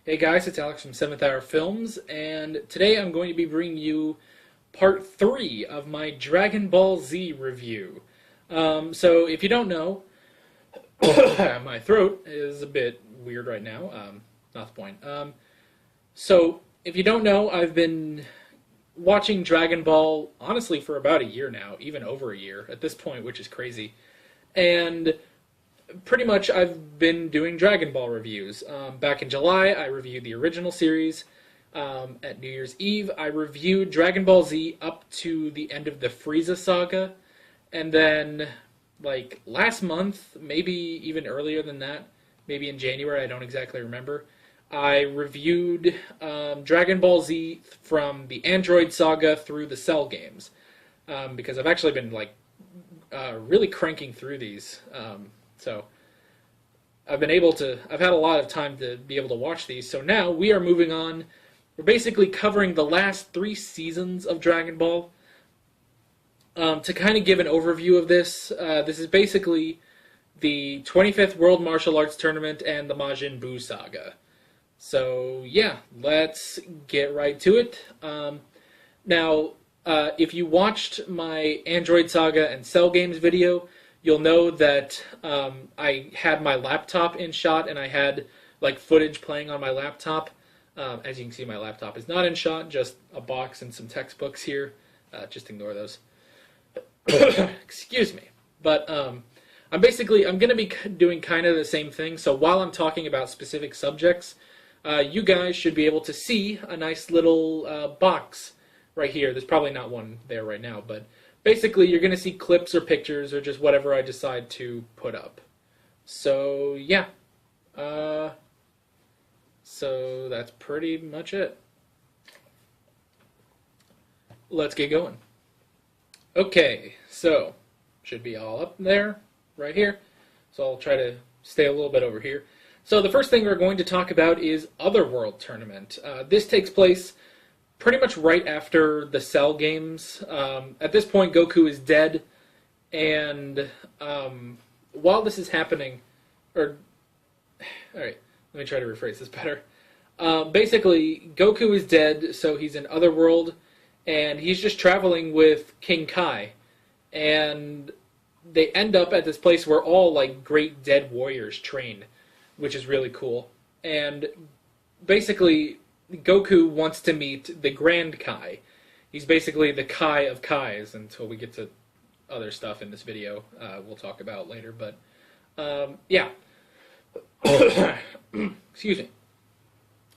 Hey guys, it's Alex from 7th Hour Films, and today I'm going to be bringing you part 3 of my Dragon Ball Z review. So if you don't know, my throat is a bit weird right now, not the point. So if you don't know, I've been watching Dragon Ball, honestly, for about a year now, even over a year at this point, which is crazy. And pretty much I've been doing Dragon Ball reviews. Back in July, I reviewed the original series. At New Year's Eve, I reviewed Dragon Ball Z up to the end of the Frieza saga. And then, like, last month, maybe even earlier than that, maybe in January, I don't exactly remember, I reviewed Dragon Ball Z from the Android saga through the Cell games. Because I've actually been, like, really cranking through these. So I've had a lot of time to be able to watch these. So now we are moving on. We're basically covering the last 3 seasons of Dragon Ball. To kind of give an overview of this, this is basically the 25th World Martial Arts Tournament and the Majin Buu Saga. So yeah, let's get right to it. Now, if you watched my Android Saga and Cell Games video, you'll know that I had my laptop in shot and I had like footage playing on my laptop. As you can see, my laptop is not in shot, just a box and some textbooks here. Just ignore those. Excuse me. But I'm going to be doing kind of the same thing. So while I'm talking about specific subjects, you guys should be able to see a nice little box right here. There's probably not one there right now, but basically, you're going to see clips or pictures or just whatever I decide to put up. So, yeah. So, that's pretty much it. Let's get going. Okay, so, should be all up there, right here. So, I'll try to stay a little bit over here. So, the first thing we're going to talk about is Otherworld Tournament. This takes place pretty much right after the Cell games. At this point, Goku is dead, and while this is happening, alright, let me try to rephrase this better. Basically, Goku is dead, so he's in Otherworld, and he's just traveling with King Kai, and they end up at this place where all, like, great dead warriors train, which is really cool. And basically, Goku wants to meet the Grand Kai. He's basically the Kai of Kais until we get to other stuff in this video we'll talk about later. But, yeah. Excuse me.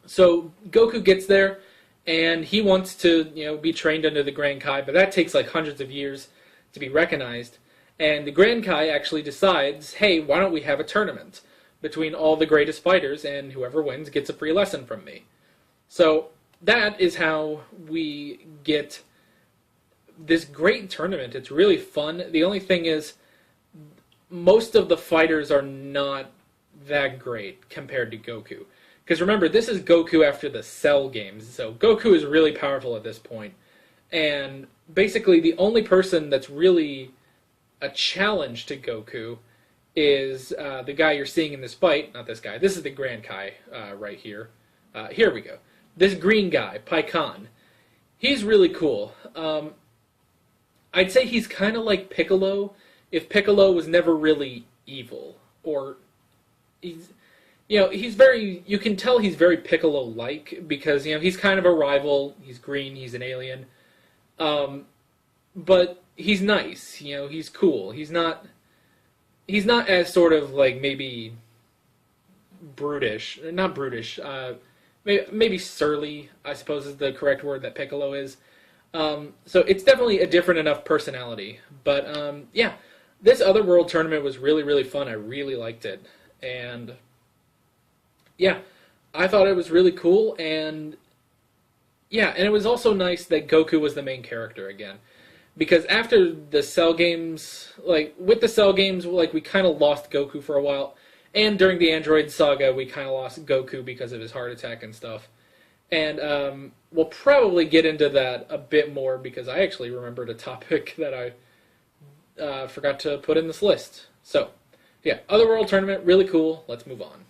So, Goku gets there, and he wants to, be trained under the Grand Kai, but that takes like hundreds of years to be recognized. And the Grand Kai actually decides, hey, why don't we have a tournament between all the greatest fighters, and whoever wins gets a free lesson from me. So that is how we get this great tournament. It's really fun. The only thing is, most of the fighters are not that great compared to Goku. Because remember, this is Goku after the Cell games, so Goku is really powerful at this point. And basically, the only person that's really a challenge to Goku is the guy you're seeing in this fight. Not this guy. This is the Grand Kai right here. Here we go. This green guy, Paikan, he's really cool. I'd say he's kind of like Piccolo, if Piccolo was never really evil. Or, he's very, you can tell he's very Piccolo-like, because, he's kind of a rival, he's green, he's an alien. But he's nice, he's cool. He's not as sort of, like, maybe brutish, not brutish, maybe surly, I suppose is the correct word that Piccolo is. So it's definitely a different enough personality. But, yeah, this Otherworld tournament was really, really fun. I really liked it. And, yeah, I thought it was really cool. And, yeah, and it was also nice that Goku was the main character again. Because after the Cell games, with the Cell games, we kind of lost Goku for a while. And during the Android Saga, we kind of lost Goku because of his heart attack and stuff. And we'll probably get into that a bit more, because I actually remembered a topic that I forgot to put in this list. So, yeah, Otherworld Tournament, really cool. Let's move on.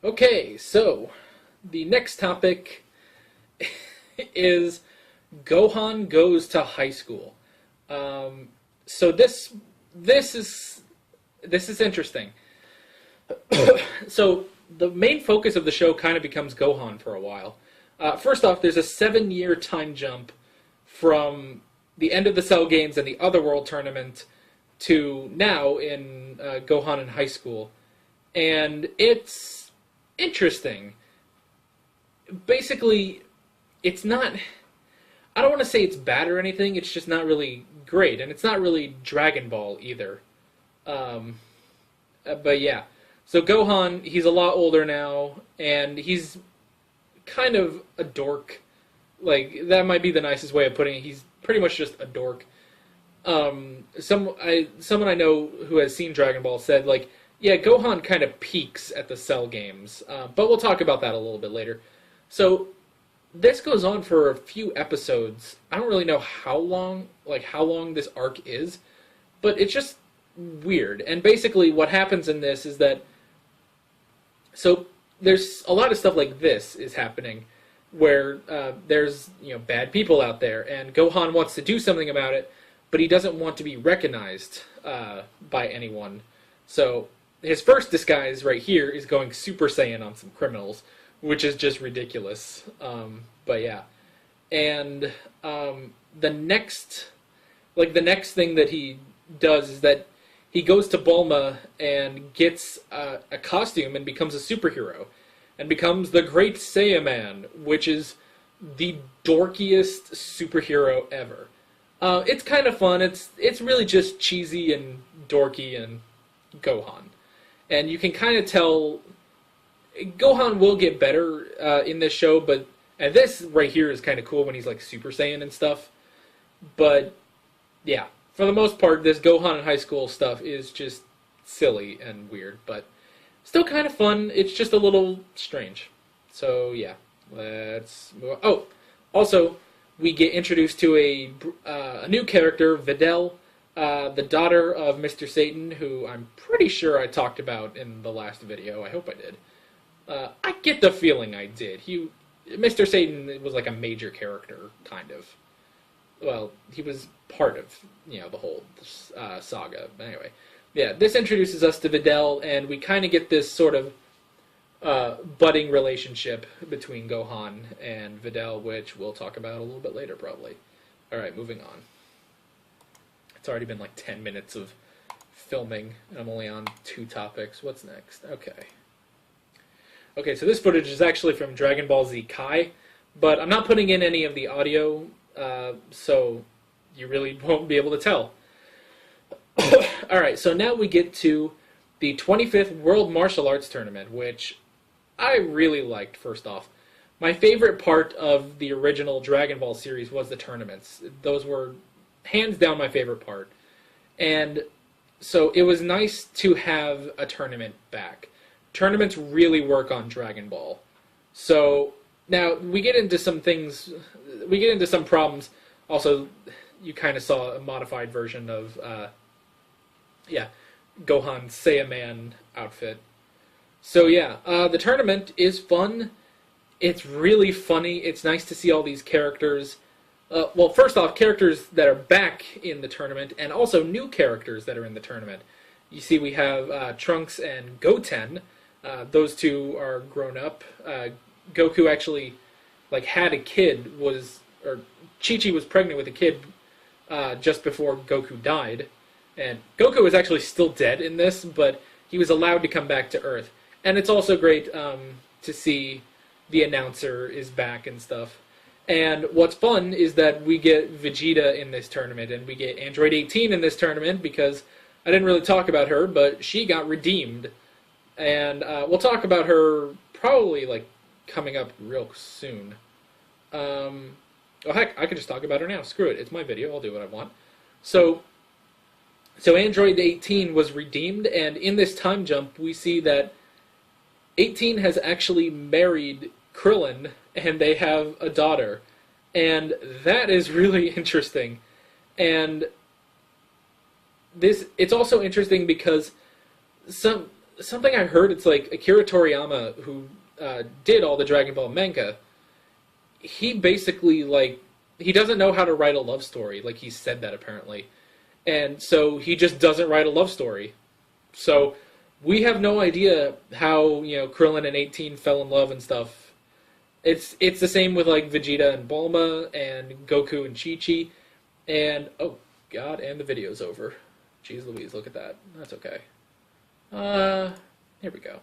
Okay, so the next topic is Gohan goes to high school. So this is interesting. So the main focus of the show kind of becomes Gohan for a while. First off, there's a 7-year time jump from the end of the Cell Games and the Otherworld tournament to now in Gohan in high school. And it's interesting. Basically, it's not... I don't want to say it's bad or anything, it's just not really great. And it's not really Dragon Ball either. But yeah. So Gohan, he's a lot older now, and he's kind of a dork. Like, that might be the nicest way of putting it. He's pretty much just a dork. Someone I know who has seen Dragon Ball said, like, yeah, Gohan kind of peaks at the Cell Games. But we'll talk about that a little bit later. So, this goes on for a few episodes. I don't really know how long this arc is, but it's just weird. And basically what happens in this is that, so there's a lot of stuff like this is happening, where there's bad people out there, and Gohan wants to do something about it, but he doesn't want to be recognized by anyone. So his first disguise right here is going Super Saiyan on some criminals, which is just ridiculous. But yeah, and the next thing that he does is that he goes to Bulma and gets a costume and becomes a superhero, and becomes the Great Saiyaman, which is the dorkiest superhero ever. It's kind of fun. It's really just cheesy and dorky and Gohan, and you can kind of tell Gohan will get better in this show, but and this right here is kind of cool when he's like Super Saiyan and stuff. But yeah, for the most part, this Gohan in high school stuff is just silly and weird, but still kind of fun. It's just a little strange. So yeah, let's move on. Oh, also, we get introduced to a new character, Videl, the daughter of Mr. Satan, who I'm pretty sure I talked about in the last video. I hope I did. I get the feeling I did. Mr. Satan was like a major character, kind of. Well, he was part of, the whole saga. But anyway, yeah, this introduces us to Videl, and we kind of get this sort of budding relationship between Gohan and Videl, which we'll talk about a little bit later, probably. Alright, moving on. It's already been like 10 minutes of filming, and I'm only on 2 topics. What's next? Okay, so this footage is actually from Dragon Ball Z Kai, but I'm not putting in any of the audio, so you really won't be able to tell. Alright, so now we get to the 25th World Martial Arts Tournament, which I really liked, first off. My favorite part of the original Dragon Ball series was the tournaments. Those were hands down my favorite part. And so it was nice to have a tournament back. Tournaments really work on Dragon Ball. So now we get into some things, we get into some problems. Also, you kind of saw a modified version of, Gohan's Saiyaman outfit. So yeah, the tournament is fun. It's really funny. It's nice to see all these characters. Well, first off, characters that are back in the tournament, and also new characters that are in the tournament. You see we have Trunks and Goten. Those two are grown up. Goku actually had a kid, or Chi-Chi was pregnant with a kid just before Goku died. And Goku is actually still dead in this, but he was allowed to come back to Earth. And it's also great to see the announcer is back and stuff. And what's fun is that we get Vegeta in this tournament, and we get Android 18 in this tournament, because I didn't really talk about her, but she got redeemed. And we'll talk about her probably coming up real soon. Oh heck, I can just talk about her now. Screw it, it's my video, I'll do what I want. So Android 18 was redeemed, and in this time jump we see that 18 has actually married Krillin, and they have a daughter. And that is really interesting. And it's also interesting because something I heard, it's like Akira Toriyama, who did all the Dragon Ball manga, he basically, like, he doesn't know how to write a love story. Like, he said that, apparently. And so he just doesn't write a love story. So we have no idea how, Krillin and 18 fell in love and stuff. It's the same with, like, Vegeta and Bulma and Goku and Chi-Chi. And, oh, God, and the video's over. Jeez Louise, look at that. That's okay. Here we go.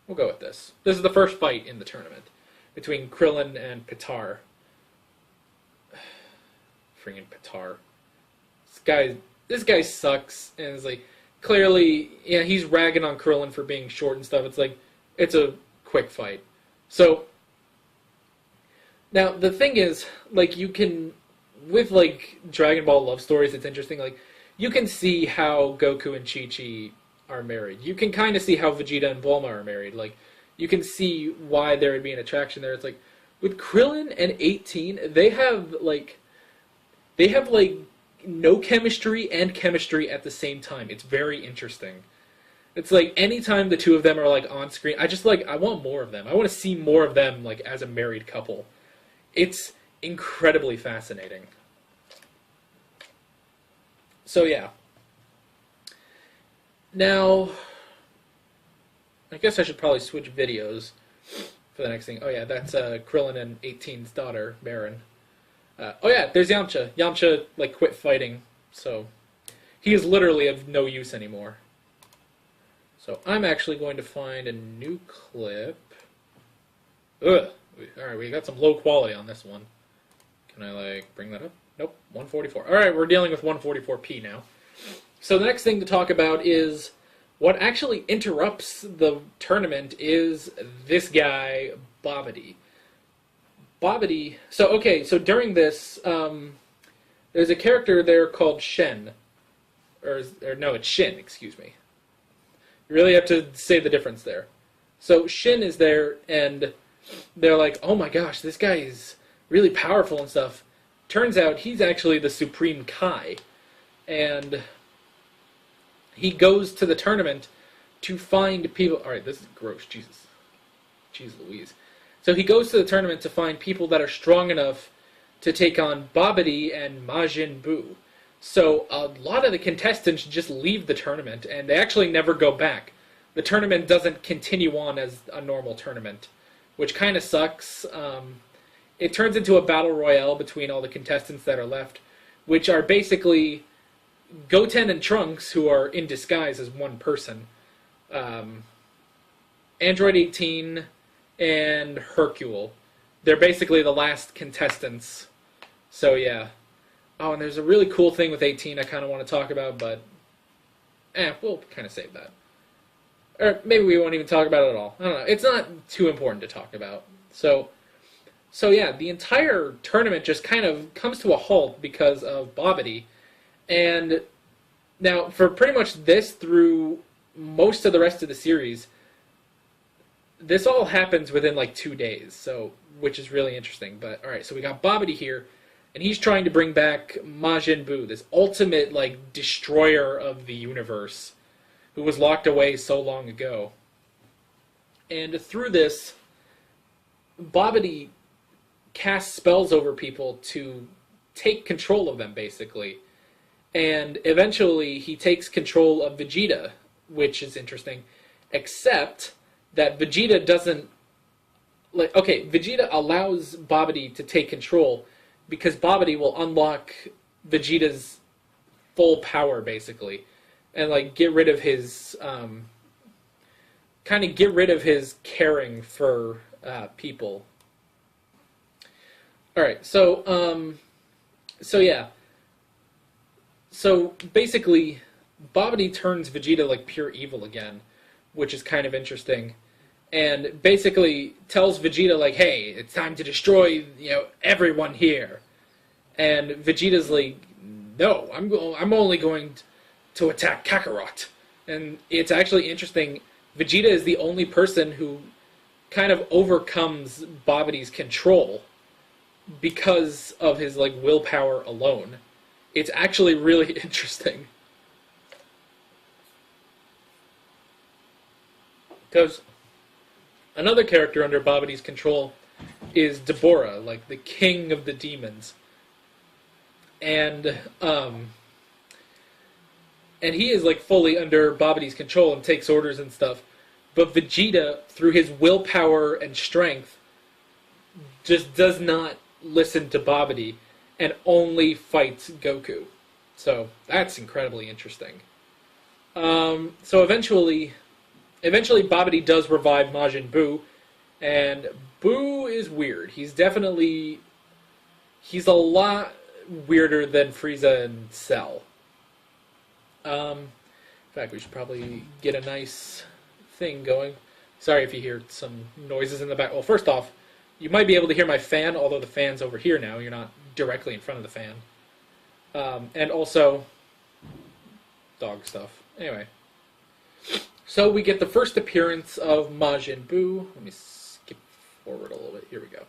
We'll go with this. This is the first fight in the tournament between Krillin and Pitar. Freaking Pitar. This guy sucks, and it's like, clearly, he's ragging on Krillin for being short and stuff. It's like, it's a quick fight. So, now, the thing is, like, you can, with, like, Dragon Ball love stories, it's interesting, like, you can see how Goku and Chi-Chi are married. You can kind of see how Vegeta and Bulma are married. Like, you can see why there would be an attraction there. It's like, with Krillin and 18, they have, like, no chemistry and chemistry at the same time. It's very interesting. It's like, anytime the two of them are, like, on screen, I want more of them. I want to see more of them, like, as a married couple. It's incredibly fascinating. So, yeah. Now, I guess I should probably switch videos for the next thing. Oh, yeah, that's Krillin and 18's daughter, Baron. Oh, yeah, there's Yamcha. Yamcha, like, quit fighting, so he is literally of no use anymore. So I'm actually going to find a new clip. Ugh. Alright, we got some low quality on this one. Can I, like, bring that up? Nope, 144. Alright, we're dealing with 144p now. So the next thing to talk about is what actually interrupts the tournament is this guy, Babidi. Babidi... So during this, there's a character there called Shen. Or no, it's Shin, excuse me. You really have to say the difference there. So Shin is there, and they're like, oh my gosh, this guy is really powerful and stuff. Turns out he's actually the Supreme Kai. And he goes to the tournament to find people... Alright, this is gross, Jesus. Jeez Louise. So he goes to the tournament to find people that are strong enough to take on Babidi and Majin Buu. So a lot of the contestants just leave the tournament, and they actually never go back. The tournament doesn't continue on as a normal tournament, which kind of sucks. It turns into a battle royale between all the contestants that are left, which are basically Goten and Trunks, who are in disguise as one person, Android 18, and Hercule. They're basically the last contestants. So yeah. Oh, and there's a really cool thing with 18 I kind of want to talk about, but we'll kind of save that. Or maybe we won't even talk about it at all. I don't know. It's not too important to talk about. So yeah, the entire tournament just kind of comes to a halt because of Babidi. And now, for pretty much this through most of the rest of the series, this all happens within like 2 days, so which is really interesting. But alright, so we got Babidi here, and he's trying to bring back Majin Buu, this ultimate like destroyer of the universe, who was locked away so long ago. And through this, Babidi casts spells over people to take control of them, basically. And eventually he takes control of Vegeta, which is interesting, except that Vegeta doesn't... Vegeta allows Babidi to take control because Babidi will unlock Vegeta's full power, basically, and like get rid of his... kind of get rid of his caring for people. Alright, so yeah. So basically, Babidi turns Vegeta like pure evil again, which is kind of interesting, and basically tells Vegeta like, hey, it's time to destroy, everyone here. And Vegeta's like, no, I'm only going to attack Kakarot. And it's actually interesting, Vegeta is the only person who kind of overcomes Babidi's control because of his like willpower alone. It's actually really interesting. Because another character under Babidi's control is Deborah, like the king of the demons. And he is like fully under Babidi's control and takes orders and stuff. But Vegeta, through his willpower and strength, just does not listen to Babidi and only fights Goku. So that's incredibly interesting. So eventually Babidi does revive Majin Buu, and Buu is weird. He's a lot weirder than Frieza and Cell. In fact, we should probably get a nice thing going. Sorry if you hear some noises in the back. Well, first off, you might be able to hear my fan, although the fan's over here now. You're not directly in front of the fan. And also, dog stuff. Anyway. So we get the first appearance of Majin Buu. Let me skip forward a little bit. Here we go.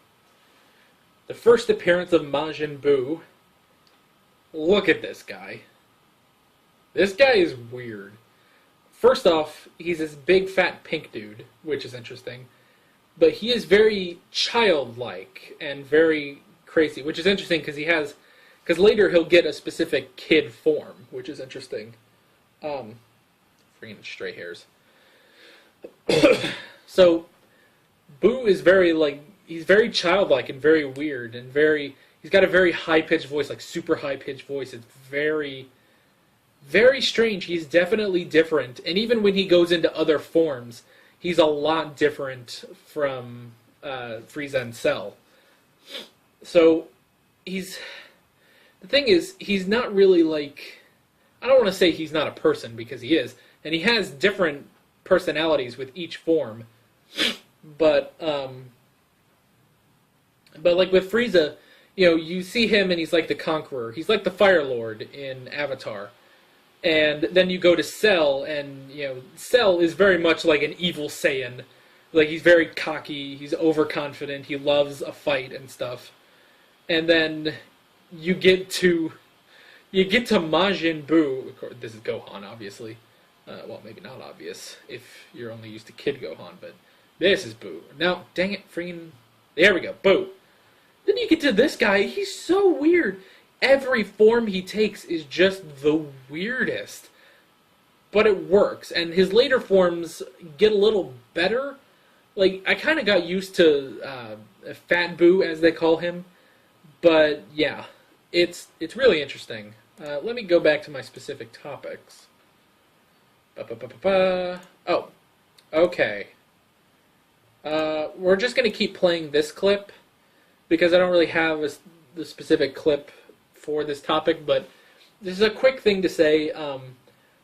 The first appearance of Majin Buu. Look at this guy. This guy is weird. First off, he's this big fat pink dude, which is interesting. But he is very childlike and very crazy, which is interesting because later he'll get a specific kid form, which is interesting. Freaking stray hairs. So, Buu is he's very childlike and very weird and he's got a very high-pitched voice, like super high-pitched voice. It's very, very strange. He's definitely different. And even when he goes into other forms, he's a lot different from Frieza and Cell. So, the thing is, he's not really like, I don't want to say he's not a person, because he is, and he has different personalities with each form, but like with Frieza, you see him and he's like the Conqueror, he's like the Fire Lord in Avatar, and then you go to Cell, and Cell is very much like an evil Saiyan, like he's very cocky, he's overconfident, he loves a fight and stuff, and then you get to Majin Buu. Of course, this is Gohan, obviously. Well, maybe not obvious if you're only used to Kid Gohan, but this is Buu. Now, dang it, there we go, Buu. Then you get to this guy, he's so weird. Every form he takes is just the weirdest. But it works, and his later forms get a little better. Like, I kind of got used to Fat Buu, as they call him. But, yeah, it's really interesting. Let me go back to my specific topics. Oh, okay. We're just going to keep playing this clip, because I don't really have the specific clip for this topic, but this is a quick thing to say.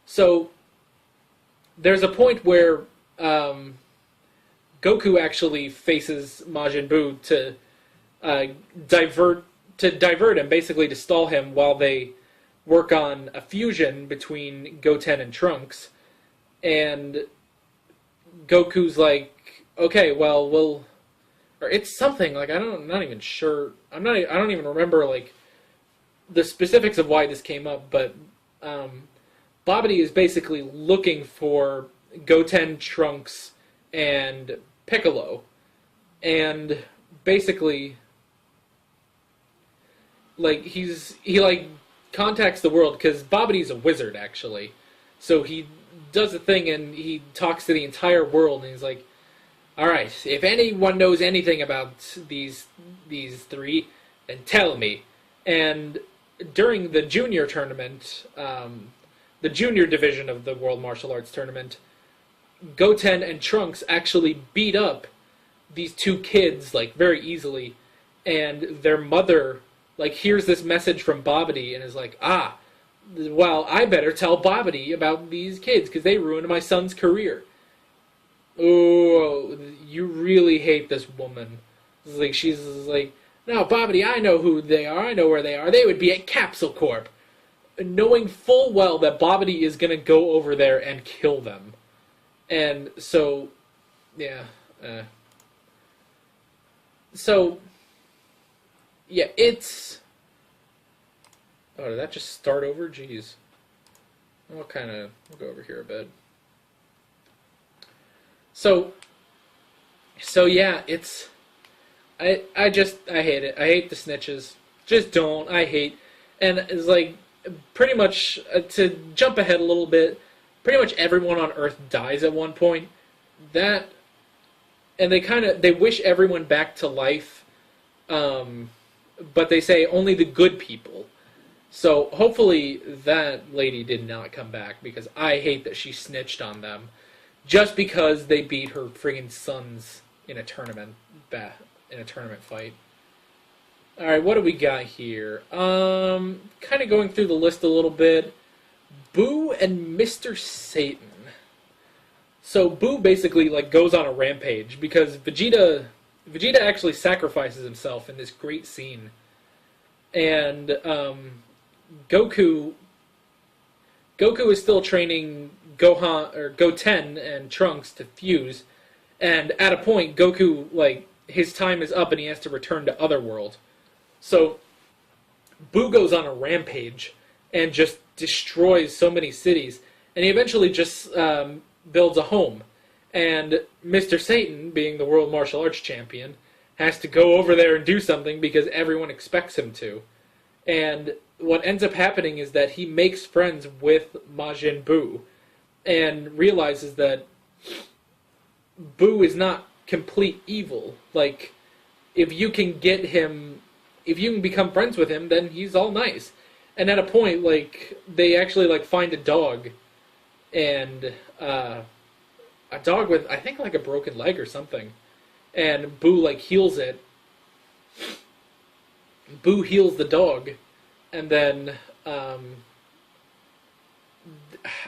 So, there's a point where Goku actually faces Majin Buu to divert him, basically to stall him while they work on a fusion between Goten and Trunks. And Goku's like, okay, well, or it's something like I'm not even sure. I don't even remember like the specifics of why this came up, but Babidi is basically looking for Goten, Trunks, and Piccolo, and basically, like he contacts the world, because Babidi's a wizard actually, so he does a thing and he talks to the entire world, and he's like, all right, if anyone knows anything about these three, then tell me. And during the junior tournament, the junior division of the World Martial Arts Tournament, Goten and Trunks actually beat up these two kids like very easily, and their mother like hears this message from Babidi and is like, well, I better tell Babidi about these kids because they ruined my son's career. Oh, you really hate this woman. It's like she's like, no, Babidi, I know who they are. I know where they are. They would be at Capsule Corp, knowing full well that Babidi is gonna go over there and kill them. And so, yeah. Yeah, it's... Oh, did that just start over? Jeez. We'll go over here a bit. So yeah, it's I hate it. I hate the snitches. Just don't. I hate, and it's like pretty much to jump ahead a little bit. Pretty much everyone on Earth dies at one point. That, and they wish everyone back to life, but they say only the good people. So hopefully that lady did not come back, because I hate that she snitched on them just because they beat her friggin' sons in a tournament fight. All right, what do we got here? Kind of going through the list a little bit. Boo and Mr. Satan. So Boo basically like goes on a rampage because Vegeta actually sacrifices himself in this great scene, and Goku is still training Goten and Trunks to fuse, and at a point Goku, like, his time is up and he has to return to Otherworld. So Boo goes on a rampage and just destroys so many cities, and he eventually just builds a home. And Mr. Satan, being the World Martial Arts Champion, has to go over there and do something because everyone expects him to. And what ends up happening is that he makes friends with Majin Buu and realizes that Buu is not complete evil. Like, if you can become friends with him, then he's all nice. And at a point, like, they actually, like, find a dog, and a dog with, I think, like, a broken leg or something. And Boo, like, heals it. Boo heals the dog, and then, I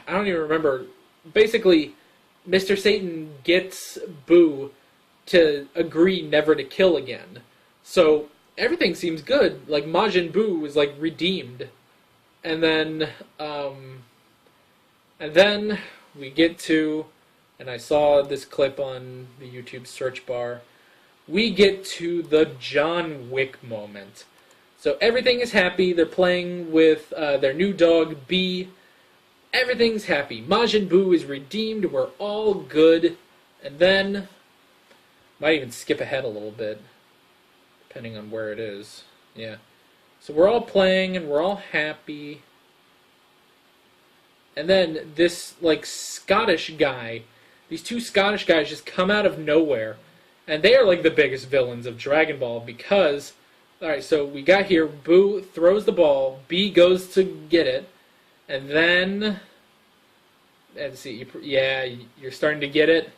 don't even remember. Basically, Mr. Satan gets Boo to agree never to kill again. So everything seems good. Like, Majin Buu is, like, redeemed. And then we get to, and I saw this clip on the YouTube search bar, we get to the John Wick moment. So everything is happy. They're playing with their new dog, B. Everything's happy. Majin Buu is redeemed. We're all good. And then, might even skip ahead a little bit, depending on where it is. Yeah. So we're all playing and we're all happy. And then this, like, Scottish guy, these two Scottish guys just come out of nowhere. And they are, like, the biggest villains of Dragon Ball because, alright, so we got here, Boo throws the ball, B goes to get it, and then, let's see, yeah, you're starting to get it,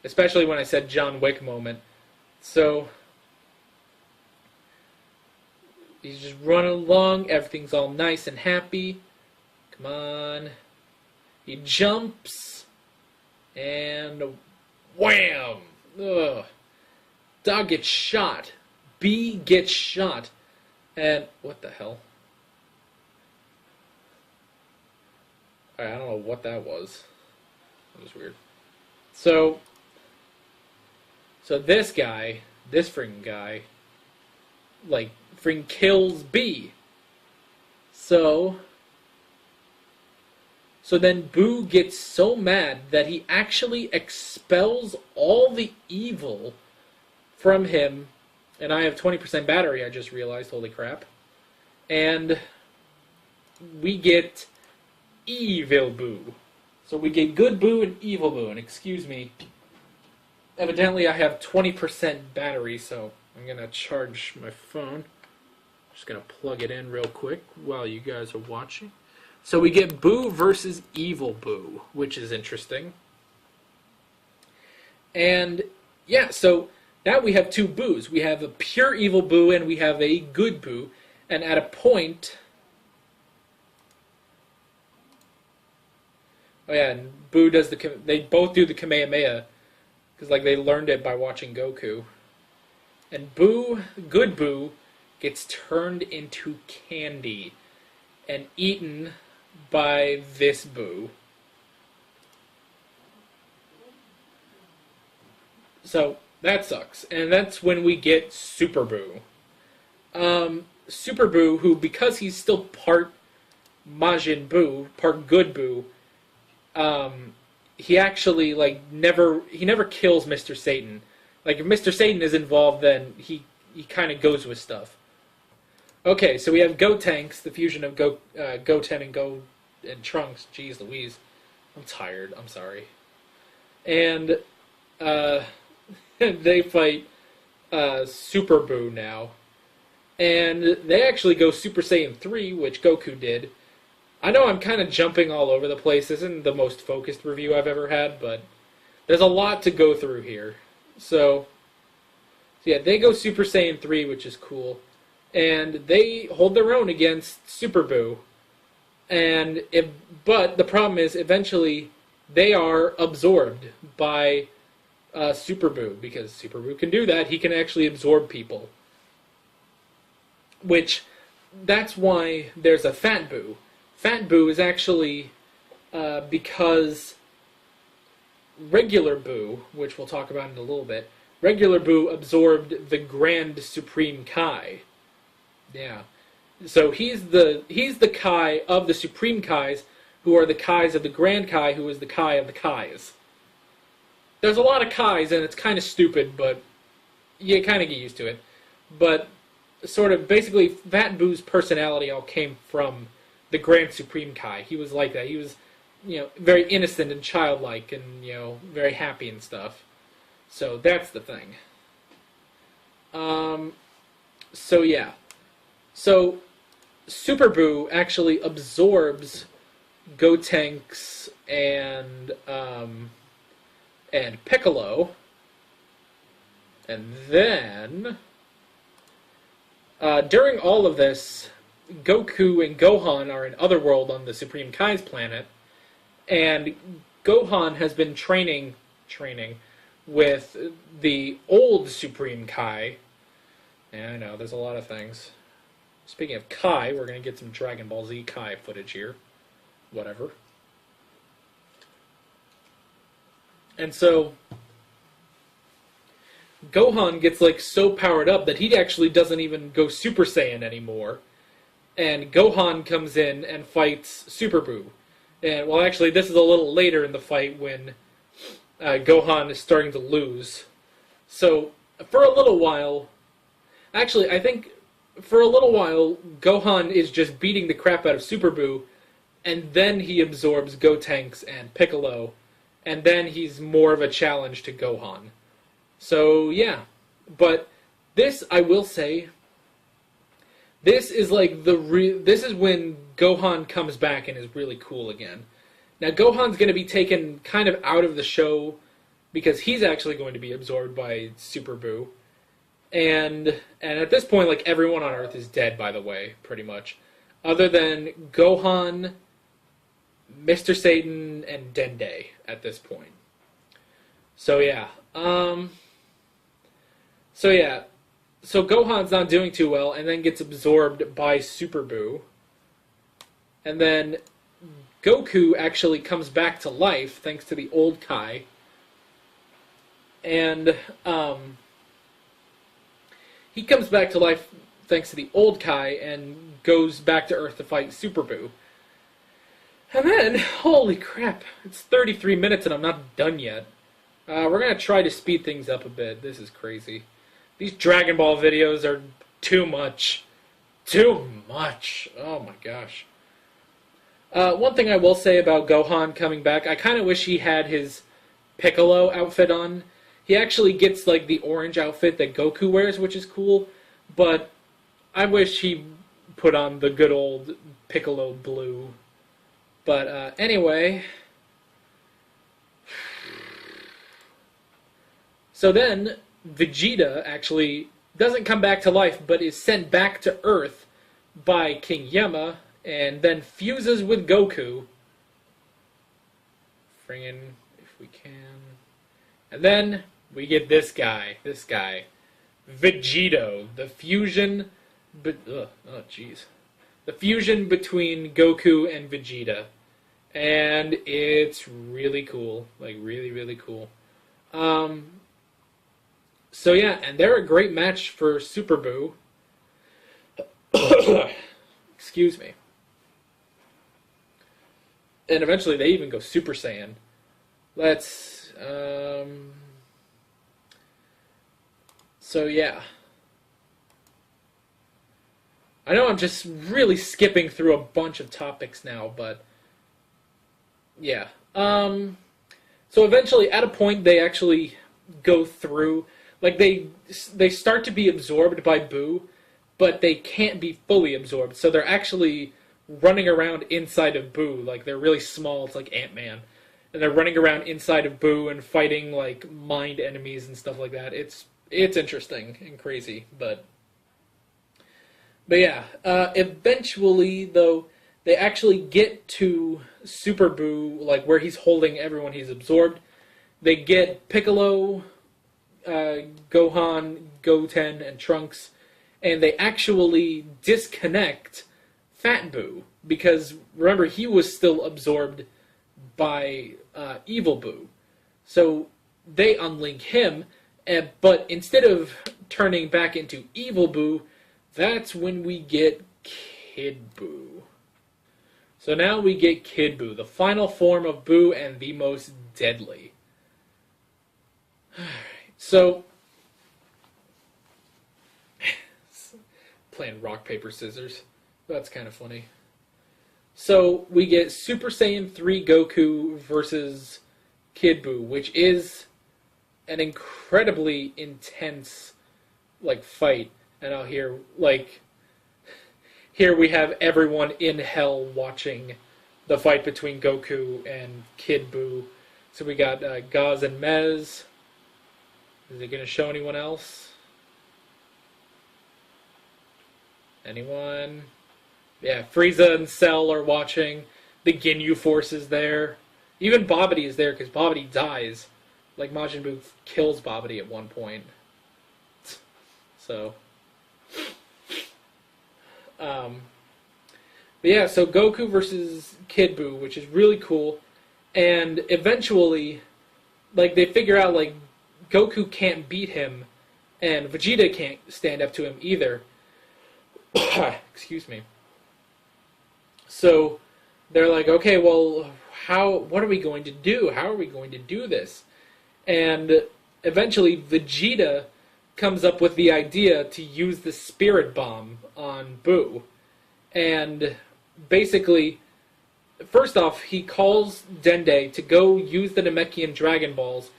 especially when I said John Wick moment. So he's just running along, everything's all nice and happy. Come on. He jumps, and wham! Ugh. Dog gets shot. B gets shot. And what the hell? Alright, I don't know what that was. That was weird. So this guy, this freaking guy, like, freaking kills B. So then Boo gets so mad that he actually expels all the evil from him. And I have 20% battery, I just realized, holy crap. And we get Evil Boo. So we get Good Boo and Evil Boo. And excuse me, evidently I have 20% battery, so I'm going to charge my phone. Just going to plug it in real quick while you guys are watching. So we get Boo versus Evil Boo, which is interesting. And yeah, so now we have two Boos. We have a pure Evil Boo and we have a Good Boo. And at a point, oh yeah, and Boo does they both do the Kamehameha, because, like, they learned it by watching Goku. And Good Boo, gets turned into candy and eaten by this Boo. So that sucks. And that's when we get Super Boo. Super Boo, who, because he's still part Majin Buu, part Good Boo, he actually never kills Mr. Satan. Like if Mr. Satan is involved, then he kind of goes with stuff. Okay, so we have Gotenks, the fusion of Goten and Trunks. Jeez Louise, I'm tired. I'm sorry. And they fight Super Buu now, and they actually go Super Saiyan 3, which Goku did. I know I'm kind of jumping all over the place. This isn't the most focused review I've ever had, but there's a lot to go through here. So yeah, they go Super Saiyan 3, which is cool. And they hold their own against Super Buu. But the problem is, eventually, they are absorbed by Super Buu, because Super Buu can do that. He can actually absorb people. That's why there's a Fat Buu. Fat Buu is actually because regular Buu, which we'll talk about in a little bit, regular Buu absorbed the Grand Supreme Kai. Yeah. So he's the Kai of the Supreme Kais, who are the Kais of the Grand Kai, who is the Kai of the Kais. There's a lot of Kais, and it's kind of stupid, but you kind of get used to it. But sort of, basically, Fat Buu's personality all came from the Grand Supreme Kai. He was like that. He was, very innocent and childlike and, very happy and stuff. So that's the thing. So yeah. So Super Buu actually absorbs Gotenks and Piccolo, and then during all of this, Goku and Gohan are in Otherworld on the Supreme Kai's planet, and Gohan has been training with the old Supreme Kai. Yeah, I know, there's a lot of things. Speaking of Kai, we're going to get some Dragon Ball Z Kai footage here. Whatever. And so, Gohan gets so powered up that he actually doesn't even go Super Saiyan anymore. And Gohan comes in and fights Super Buu. And, well, actually, this is a little later in the fight when Gohan is starting to lose. So, for a little while... Actually, I think for a little while, Gohan is just beating the crap out of Super Buu, and then he absorbs Gotenks and Piccolo, and then he's more of a challenge to Gohan. So, yeah. But this, I will say, this is this is when Gohan comes back and is really cool again. Now, Gohan's going to be taken kind of out of the show because he's actually going to be absorbed by Super Buu. And at this point, everyone on Earth is dead, by the way, pretty much. Other than Gohan, Mr. Satan, and Dende at this point. So, yeah. So Gohan's not doing too well, and then gets absorbed by Super Buu. And then Goku actually comes back to life, thanks to the old Kai. And, he comes back to life thanks to the old Kai and goes back to Earth to fight Super Buu. And then, holy crap, it's 33 minutes and I'm not done yet. We're going to try to speed things up a bit. This is crazy. These Dragon Ball videos are too much. Too much. Oh my gosh. One thing I will say about Gohan coming back, I kind of wish he had his Piccolo outfit on. He actually gets, the orange outfit that Goku wears, which is cool, but I wish he put on the good old Piccolo blue. But, anyway. So then, Vegeta actually doesn't come back to life, but is sent back to Earth by King Yama, and then fuses with Goku. Friggin', if we can. And then we get this guy, Vegito, the fusion, the fusion between Goku and Vegeta, and it's really cool, really, really cool. So yeah, and they're a great match for Super Buu. Excuse me. And eventually they even go Super Saiyan. let's, so yeah. I know I'm just really skipping through a bunch of topics now, but yeah. So eventually, at a point, they actually go through, like they start to be absorbed by Buu, but they can't be fully absorbed. So they're actually running around inside of Buu, like they're really small. It's like Ant-Man, and they're running around inside of Buu and fighting like mind enemies and stuff like that. It's interesting and crazy, but yeah. Eventually, though, they actually get to Super Buu, like where he's holding everyone he's absorbed. They get Piccolo, Gohan, Goten, and Trunks, and they actually disconnect Fat Buu, because remember, he was still absorbed by Evil Buu. So they unlink him, but instead of turning back into Evil Buu, that's when we get Kid Buu. So now we get Kid Buu, the final form of Buu and the most deadly. So, playing rock, paper, scissors. That's kind of funny. So, we get Super Saiyan 3 Goku versus Kid Buu, which is an incredibly intense, like, fight. And out here, like, here we have everyone in hell watching the fight between Goku and Kid Buu. So we got Gaz and Mez. Is it going to show anyone else? Anyone? Yeah, Frieza and Cell are watching. The Ginyu Force is there. Even Babidi is there because Babidi dies. Like Majin Buu kills Babidi at one point. So... but yeah, so Goku versus Kid Buu, which is really cool, and eventually, like, they figure out, like, Goku can't beat him, and Vegeta can't stand up to him either. Excuse me. So, they're like, okay, well, what are we going to do? How are we going to do this? And eventually, Vegeta comes up with the idea to use the Spirit Bomb on Buu. And basically, first off, he calls Dende to go use the Namekian Dragon Balls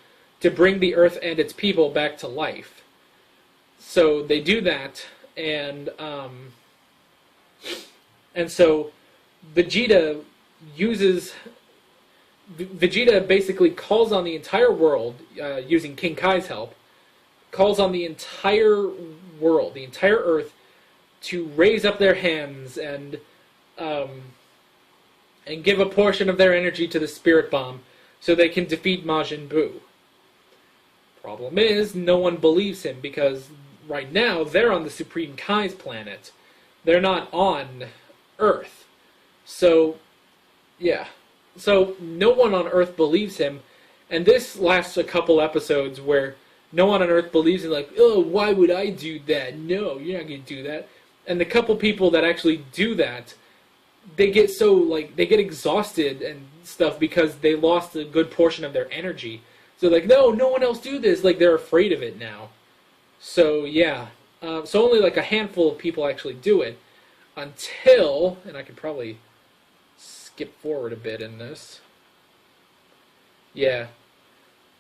to bring the Earth and its people back to life. So they do that, and so Vegeta basically calls on the entire world, using King Kai's help, calls on the entire world, the entire Earth, to raise up their hands and give a portion of their energy to the Spirit Bomb so they can defeat Majin Buu. Problem is, no one believes him because right now they're on the Supreme Kai's planet. They're not on Earth. So, yeah. So, no one on Earth believes him, and this lasts a couple episodes where no one on Earth believes him, like, oh, why would I do that? No, you're not going to do that. And the couple people that actually do that, they get so, like, they get exhausted and stuff because they lost a good portion of their energy. So, like, no one else do this. Like, they're afraid of it now. So, yeah. So only, like, a handful of people actually do it until, and I could probably skip forward a bit in this. Yeah.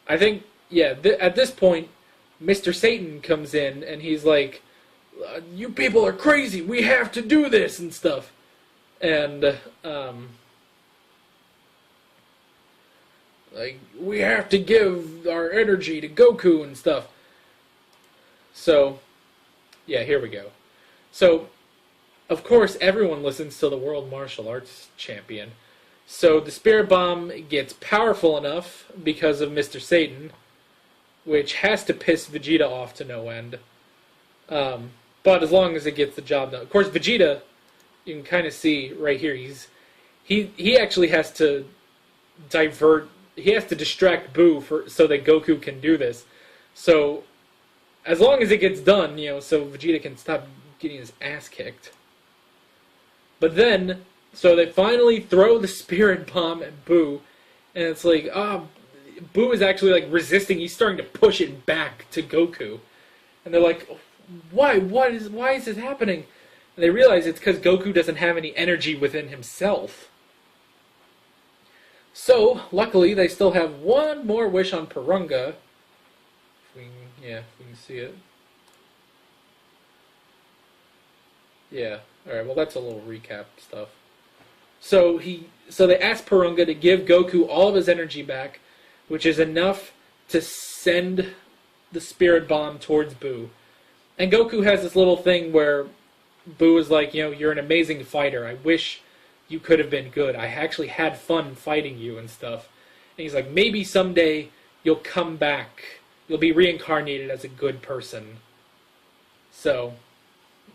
I think, yeah, at this point, Mr. Satan comes in, and he's like, you people are crazy, we have to do this, and stuff. And, like, we have to give our energy to Goku and stuff. So, yeah, here we go. So, of course, everyone listens to the World Martial Arts Champion. So, the Spirit Bomb gets powerful enough because of Mr. Satan, which has to piss Vegeta off to no end. But as long as it gets the job done. Of course, Vegeta, you can kind of see right here, he actually has to he has to distract Buu so that Goku can do this. So, as long as it gets done, so Vegeta can stop getting his ass kicked. But then, so they finally throw the Spirit Bomb at Buu, and it's like, Buu is actually like resisting. He's starting to push it back to Goku, and they're like, "Why? Why is this happening?" And they realize it's because Goku doesn't have any energy within himself. So luckily, they still have one more wish on Purunga. If we can see it. Yeah. All right. Well, that's a little recap stuff. So they asked Purunga to give Goku all of his energy back, which is enough to send the spirit bomb towards Buu. And Goku has this little thing where Buu is like, you're an amazing fighter. I wish you could have been good. I actually had fun fighting you and stuff. And he's like, maybe someday you'll come back. You'll be reincarnated as a good person. So,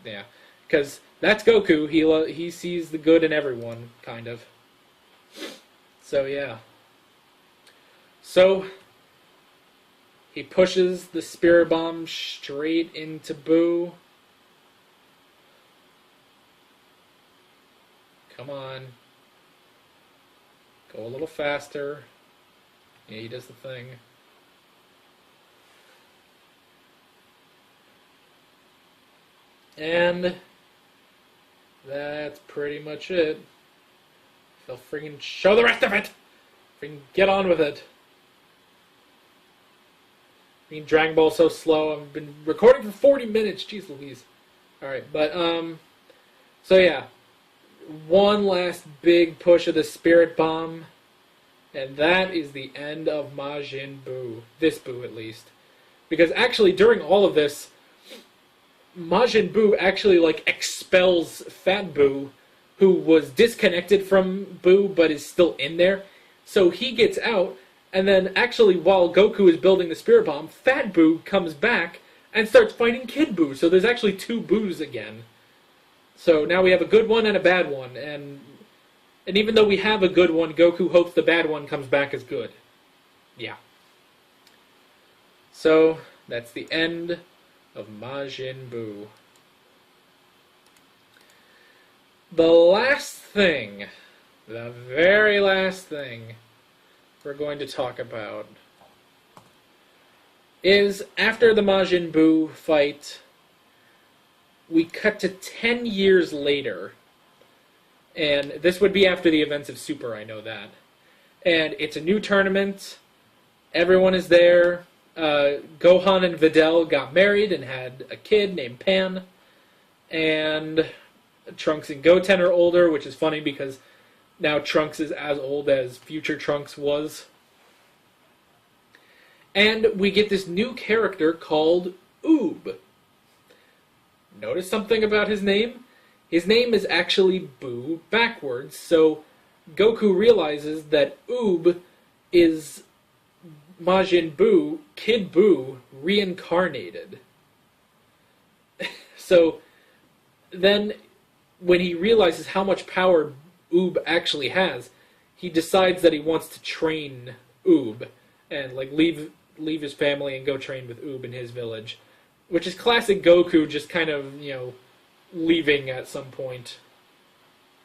yeah. Because that's Goku. He sees the good in everyone, kind of. So, yeah. So, he pushes the spirit bomb straight into Buu. Come on. Go a little faster. Yeah, he does the thing. And that's pretty much it. They'll freaking show the rest of it! Freaking get on with it. I mean, Dragon Ball's so slow. I've been recording for 40 minutes. Jeez Louise. Alright, but, so yeah. One last big push of the Spirit Bomb. And that is the end of Majin Buu. This Buu, at least. Because actually, during all of this, Majin Buu actually, expels Fat Buu, who was disconnected from Buu, but is still in there. So he gets out, and then actually, while Goku is building the Spirit Bomb, Fat Buu comes back and starts fighting Kid Buu. So there's actually two Buus again. So now we have a good one and a bad one, and even though we have a good one, Goku hopes the bad one comes back as good. Yeah. So, that's the end of Majin Buu. The last thing, the very last thing we're going to talk about is after the Majin Buu fight, we cut to 10 years later. And this would be after the events of Super, I know that. And it's a new tournament. Everyone is there. Gohan and Videl got married and had a kid named Pan. And Trunks and Goten are older, which is funny because now Trunks is as old as future Trunks was. And we get this new character called Oob. Notice something about his name? His name is actually Buu backwards, so Goku realizes that Oob is Majin Buu, Kid Buu, reincarnated. So then, when he realizes how much power Oob actually has, he decides that he wants to train Oob and leave his family and go train with Oob in his village. Which is classic Goku, just kind of, leaving at some point.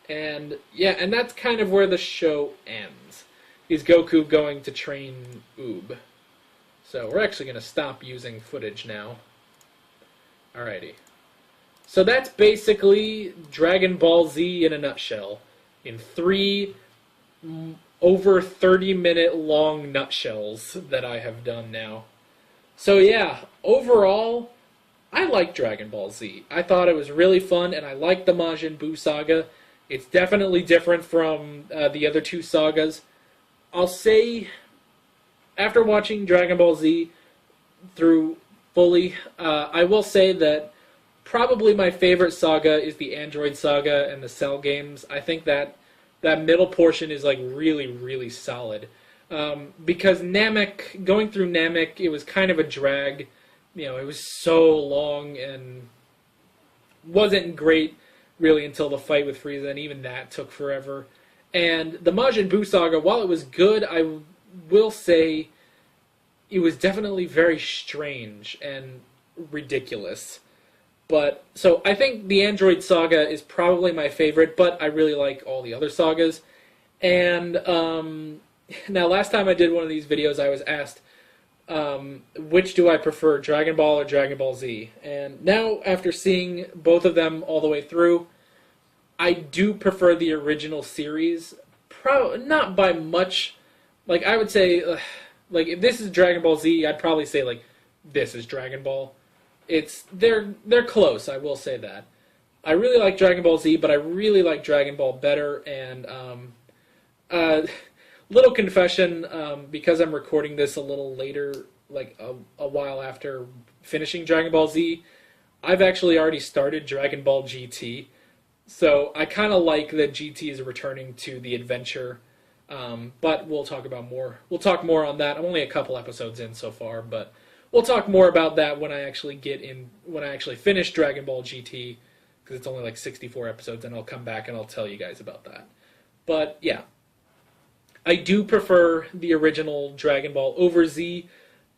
And, yeah, and that's kind of where the show ends. Is Goku going to train Oob. So, we're actually going to stop using footage now. Alrighty. So that's basically Dragon Ball Z in a nutshell. In 3 over 30-minute long nutshells that I have done now. So yeah, overall, I like Dragon Ball Z. I thought it was really fun, and I liked the Majin Buu Saga. It's definitely different from the other two sagas. I'll say, after watching Dragon Ball Z through fully, I will say that probably my favorite saga is the Android Saga and the Cell games. I think that middle portion is really, really solid. Because Namek, going through Namek, it was kind of a drag. It was so long and wasn't great really until the fight with Frieza, and even that took forever. And the Majin Buu Saga, while it was good, I will say it was definitely very strange and ridiculous. But, so I think the Android Saga is probably my favorite, but I really like all the other sagas. And Now, last time I did one of these videos, I was asked, which do I prefer, Dragon Ball or Dragon Ball Z? And now, after seeing both of them all the way through, I do prefer the original series. Not by much. Like, I would say, like, if this is Dragon Ball Z, I'd probably say, like, this is Dragon Ball. They're close, I will say that. I really like Dragon Ball Z, but I really like Dragon Ball better, and, little confession, because I'm recording this a little later, like a while after finishing Dragon Ball Z, I've actually already started Dragon Ball GT, so I kind of like that GT is returning to the adventure, but we'll talk more on that. I'm only a couple episodes in so far, but we'll talk more about that when I actually finish Dragon Ball GT, because it's only like 64 episodes, and I'll come back and I'll tell you guys about that. But yeah, I do prefer the original Dragon Ball over Z,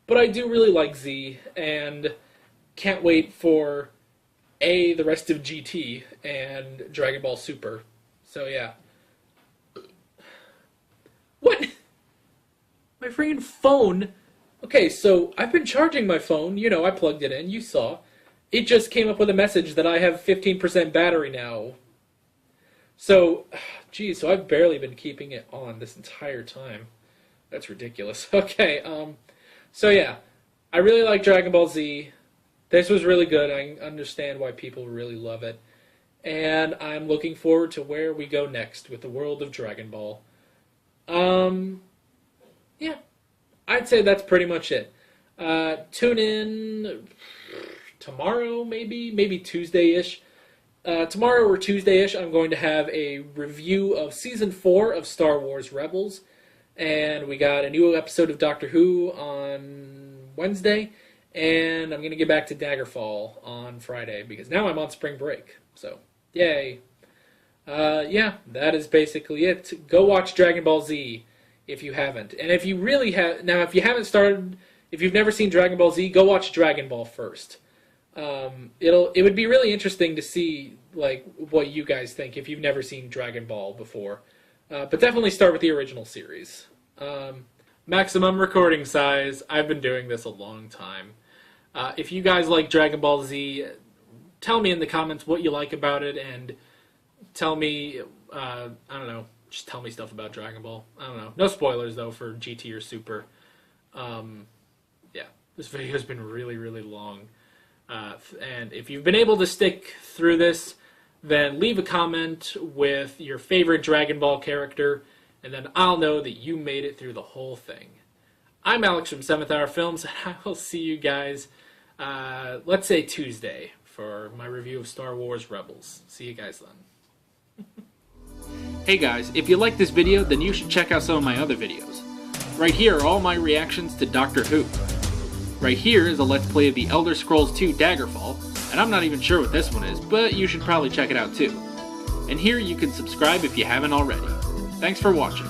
but I do really like Z, and can't wait for the rest of GT and Dragon Ball Super. So yeah. What? My freaking phone. Okay, so I've been charging my phone. You know, I plugged it in. You saw. It just came up with a message that I have 15% battery now. So, geez, so I've barely been keeping it on this entire time. That's ridiculous. Okay, so yeah, I really like Dragon Ball Z. This was really good. I understand why people really love it. And I'm looking forward to where we go next with the world of Dragon Ball. Yeah, I'd say that's pretty much it. Tune in tomorrow, maybe Tuesday-ish. Tomorrow or Tuesday-ish, I'm going to have a review of Season 4 of Star Wars Rebels. And we got a new episode of Doctor Who on Wednesday. And I'm going to get back to Daggerfall on Friday, because now I'm on spring break. So, yay. Yeah, that is basically it. Go watch Dragon Ball Z if you haven't. And if you really have... Now, if you haven't started... If you've never seen Dragon Ball Z, go watch Dragon Ball first. It would be really interesting to see, like, what you guys think if you've never seen Dragon Ball before. But definitely start with the original series. Maximum recording size. I've been doing this a long time. If you guys like Dragon Ball Z, tell me in the comments what you like about it, and tell me, I don't know, just tell me stuff about Dragon Ball. I don't know. No spoilers, though, for GT or Super. Yeah, this video's been really, really long. And if you've been able to stick through this, then leave a comment with your favorite Dragon Ball character, and then I'll know that you made it through the whole thing. I'm Alex from 7th Hour Films, and I will see you guys, let's say Tuesday, for my review of Star Wars Rebels. See you guys then. Hey guys, if you like this video, then you should check out some of my other videos. Right here are all my reactions to Doctor Who. Right here is a Let's Play of the Elder Scrolls 2 Daggerfall, and I'm not even sure what this one is, but you should probably check it out too. And here you can subscribe if you haven't already. Thanks for watching.